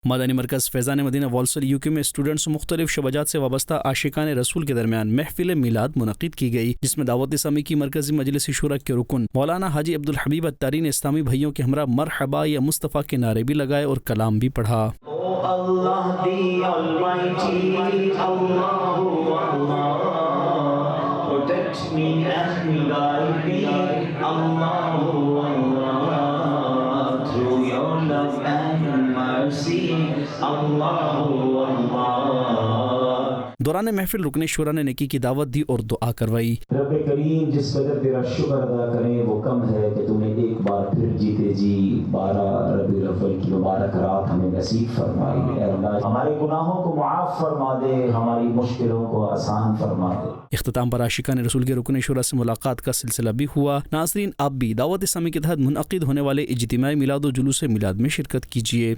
मदनी मरकज़ Faizan Medina वॉल्सल UK में students मुख्तलिफ शबजात से वाबस्ता आशिकान रसूल के दरमियान महफिल मिलाद मुनक़िद की गई, जिसमें दावत इस्लामी की मरकज़ी मजलिस शुरा के रुकन मौलाना हाजी अब्दुल हबीब अत्तारी ने इस्लामी भाइयों के हमरा मरहबा या मुस्तफ़ा के नारे भी लगाए और कलाम भी पढ़ा। दौरान महफिल रुकने शुरा ने नेकी की दावत दी और दुआ करवाई। रब्बे करीम, जिस कदर तेरा शुक्र अदा करें वो कम है कि तूने एक बार फिर जीते जी 12 रबीउल अव्वल की मुबारक रात हमें नसीब फरमाई। ऐ अल्लाह, हमारे गुनाहों को मुआफ़ फरमा दे, हमारी मुश्किलों को आसान फरमा दे। इख्तिताम पर आशिकान रसूल के रुकन शुरा से मुलाकात का सिलसिला भी हुआ। नाज़रीन, आप भी दावत इस्लामी के तहत मुनअक़िद होने वाले इज्तिमाई मिलाद व जुलूस मिलाद में शिरकत कीजिए।